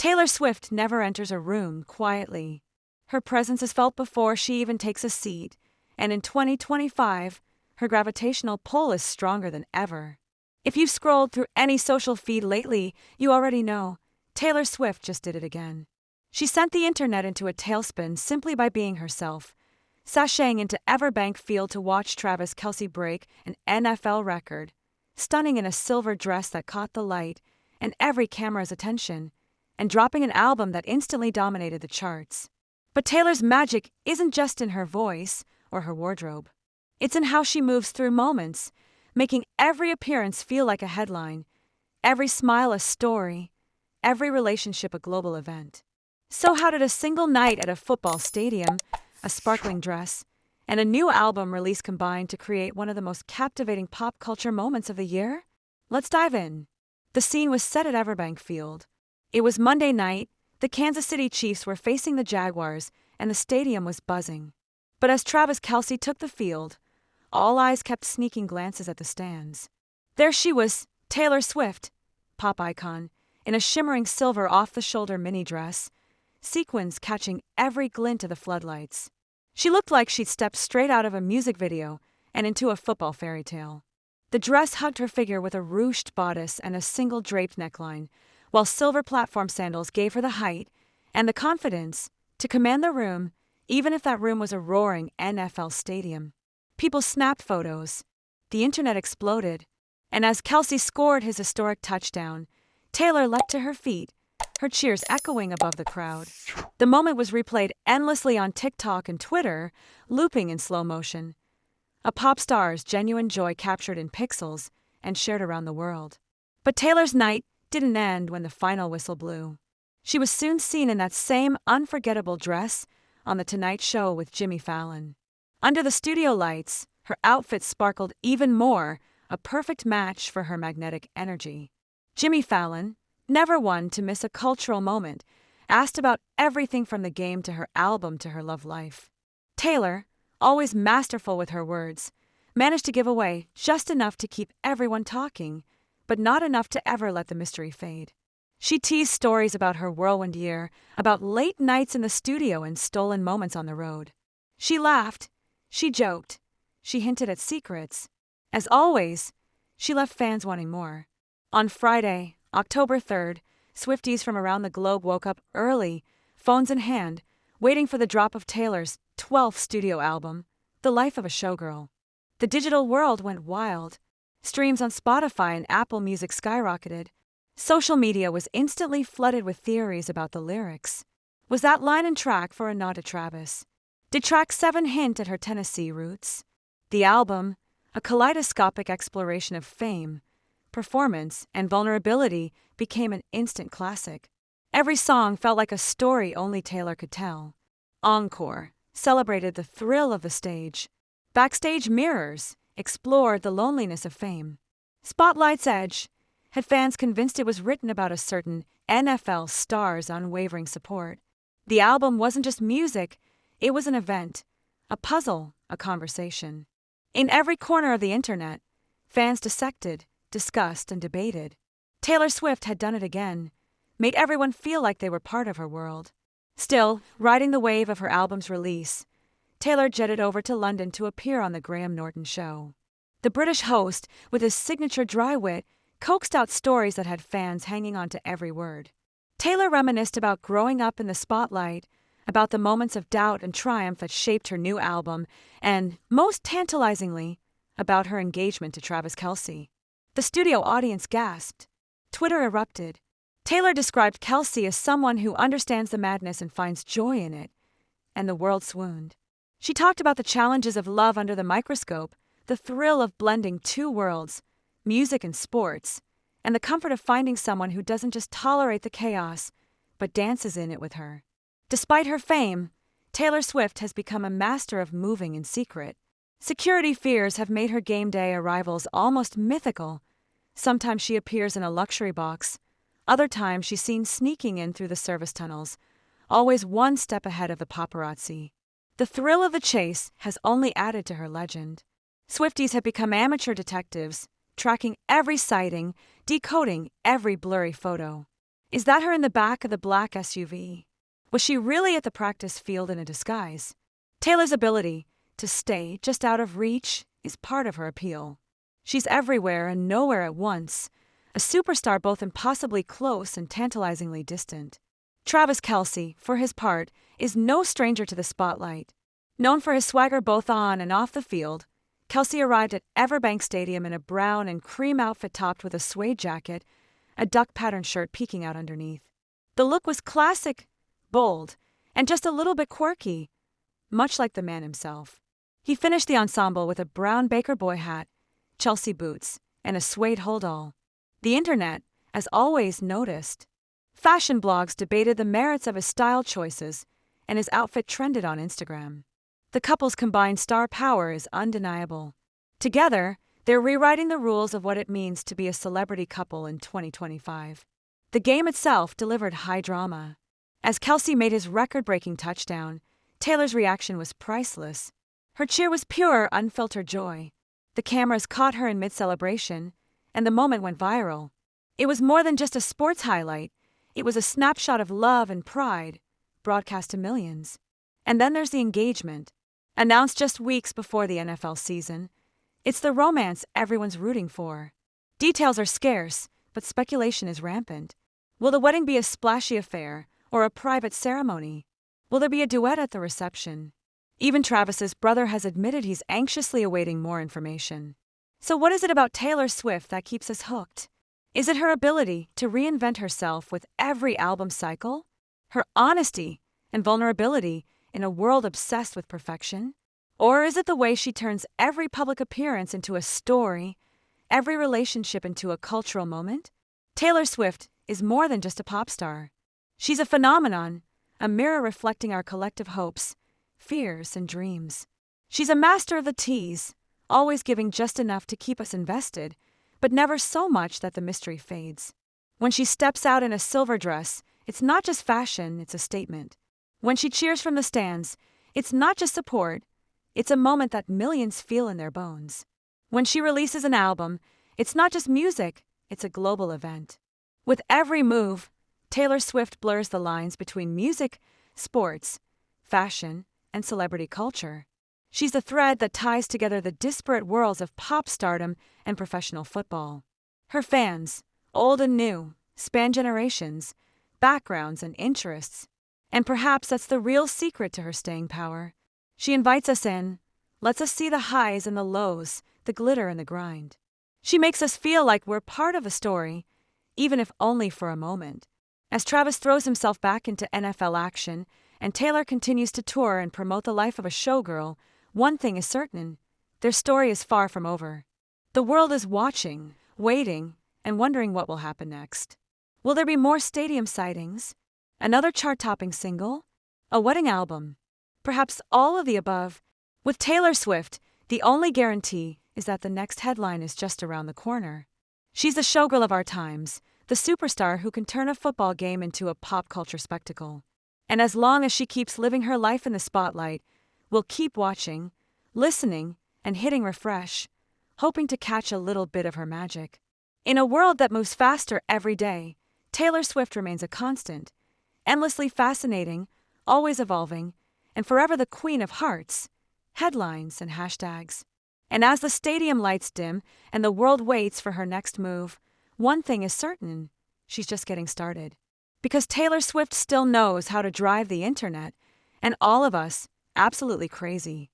Taylor Swift never enters a room quietly. Her presence is felt before she even takes a seat, and in 2025, her gravitational pull is stronger than ever. If you've scrolled through any social feed lately, you already know Taylor Swift just did it again. She sent the internet into a tailspin simply by being herself, sashaying into Everbank Field to watch Travis Kelce break an NFL record, stunning in a silver dress that caught the light and every camera's attention, and dropping an album that instantly dominated the charts. But Taylor's magic isn't just in her voice or her wardrobe. It's in how she moves through moments, making every appearance feel like a headline, every smile a story, every relationship a global event. So how did a single night at a football stadium, a sparkling dress, and a new album release combine to create one of the most captivating pop culture moments of the year? Let's dive in. The scene was set at Everbank Field. It was Monday night, the Kansas City Chiefs were facing the Jaguars, and the stadium was buzzing. But as Travis Kelce took the field, all eyes kept sneaking glances at the stands. There she was, Taylor Swift, pop icon, in a shimmering silver off-the-shoulder mini dress, sequins catching every glint of the floodlights. She looked like she'd stepped straight out of a music video and into a football fairy tale. The dress hugged her figure with a ruched bodice and a single draped neckline, while silver platform sandals gave her the height and the confidence to command the room, even if that room was a roaring NFL stadium. People snapped photos. The internet exploded. And as Kelce scored his historic touchdown, Taylor leapt to her feet, her cheers echoing above the crowd. The moment was replayed endlessly on TikTok and Twitter, looping in slow motion. A pop star's genuine joy captured in pixels and shared around the world. But Taylor's night didn't end when the final whistle blew. She was soon seen in that same unforgettable dress on The Tonight Show with Jimmy Fallon. Under the studio lights, her outfit sparkled even more, a perfect match for her magnetic energy. Jimmy Fallon, never one to miss a cultural moment, asked about everything from the game to her album to her love life. Taylor, always masterful with her words, managed to give away just enough to keep everyone talking, but not enough to ever let the mystery fade. She teased stories about her whirlwind year, about late nights in the studio and stolen moments on the road. She laughed. She joked. She hinted at secrets. As always, she left fans wanting more. On Friday, October 3rd, Swifties from around the globe woke up early, phones in hand, waiting for the drop of Taylor's 12th studio album, The Life of a Showgirl. The digital world went wild. Streams on Spotify and Apple Music skyrocketed. Social media was instantly flooded with theories about the lyrics. Was that line and track for a nod to Travis? Did track 7 hint at her Tennessee roots? The album, a kaleidoscopic exploration of fame, performance, and vulnerability, became an instant classic. Every song felt like a story only Taylor could tell. Encore celebrated the thrill of the stage. Backstage mirrors explored the loneliness of fame. Spotlight's edge had fans convinced it was written about a certain NFL star's unwavering support. The album wasn't just music, it was an event, a puzzle, a conversation. In every corner of the internet, fans dissected, discussed, and debated. Taylor Swift had done it again, made everyone feel like they were part of her world. Still, riding the wave of her album's release, Taylor jetted over to London to appear on The Graham Norton Show. The British host, with his signature dry wit, coaxed out stories that had fans hanging on to every word. Taylor reminisced about growing up in the spotlight, about the moments of doubt and triumph that shaped her new album, and, most tantalizingly, about her engagement to Travis Kelce. The studio audience gasped. Twitter erupted. Taylor described Kelce as someone who understands the madness and finds joy in it, and the world swooned. She talked about the challenges of love under the microscope, the thrill of blending two worlds, music and sports, and the comfort of finding someone who doesn't just tolerate the chaos, but dances in it with her. Despite her fame, Taylor Swift has become a master of moving in secret. Security fears have made her game day arrivals almost mythical. Sometimes she appears in a luxury box. Other times she's seen sneaking in through the service tunnels, always one step ahead of the paparazzi. The thrill of the chase has only added to her legend. Swifties have become amateur detectives, tracking every sighting, decoding every blurry photo. Is that her in the back of the black SUV? Was she really at the practice field in a disguise? Taylor's ability to stay just out of reach is part of her appeal. She's everywhere and nowhere at once, a superstar both impossibly close and tantalizingly distant. Travis Kelce, for his part, is no stranger to the spotlight. Known for his swagger both on and off the field, Kelce arrived at Everbank Stadium in a brown and cream outfit topped with a suede jacket, a duck-patterned shirt peeking out underneath. The look was classic, bold, and just a little bit quirky, much like the man himself. He finished the ensemble with a brown Baker Boy hat, Chelsea boots, and a suede holdall. The internet, as always, noticed. Fashion blogs debated the merits of his style choices, and his outfit trended on Instagram. The couple's combined star power is undeniable. Together, they're rewriting the rules of what it means to be a celebrity couple in 2025. The game itself delivered high drama. As Kelce made his record-breaking touchdown, Taylor's reaction was priceless. Her cheer was pure, unfiltered joy. The cameras caught her in mid-celebration, and the moment went viral. It was more than just a sports highlight. It was a snapshot of love and pride, broadcast to millions. And then there's the engagement. Announced just weeks before the NFL season, it's the romance everyone's rooting for. Details are scarce, but speculation is rampant. Will the wedding be a splashy affair or a private ceremony? Will there be a duet at the reception? Even Travis's brother has admitted he's anxiously awaiting more information. So what is it about Taylor Swift that keeps us hooked? Is it her ability to reinvent herself with every album cycle? Her honesty and vulnerability in a world obsessed with perfection? Or is it the way she turns every public appearance into a story, every relationship into a cultural moment? Taylor Swift is more than just a pop star. She's a phenomenon, a mirror reflecting our collective hopes, fears, and dreams. She's a master of the tease, always giving just enough to keep us invested, but never so much that the mystery fades. When she steps out in a silver dress, it's not just fashion, it's a statement. When she cheers from the stands, it's not just support, it's a moment that millions feel in their bones. When she releases an album, it's not just music, it's a global event. With every move, Taylor Swift blurs the lines between music, sports, fashion, and celebrity culture. She's the thread that ties together the disparate worlds of pop stardom and professional football. Her fans, old and new, span generations, backgrounds, and interests. And perhaps that's the real secret to her staying power. She invites us in, lets us see the highs and the lows, the glitter and the grind. She makes us feel like we're part of a story, even if only for a moment. As Travis throws himself back into NFL action, and Taylor continues to tour and promote the life of a showgirl, one thing is certain: their story is far from over. The world is watching, waiting, and wondering what will happen next. Will there be more stadium sightings? Another chart-topping single? A wedding album? Perhaps all of the above? With Taylor Swift, the only guarantee is that the next headline is just around the corner. She's the showgirl of our times, the superstar who can turn a football game into a pop culture spectacle. And as long as she keeps living her life in the spotlight, we'll keep watching, listening, and hitting refresh, hoping to catch a little bit of her magic. In a world that moves faster every day, Taylor Swift remains a constant, endlessly fascinating, always evolving, and forever the queen of hearts, headlines, and hashtags. And as the stadium lights dim and the world waits for her next move, one thing is certain: she's just getting started. Because Taylor Swift still knows how to drive the internet, and all of us absolutely crazy.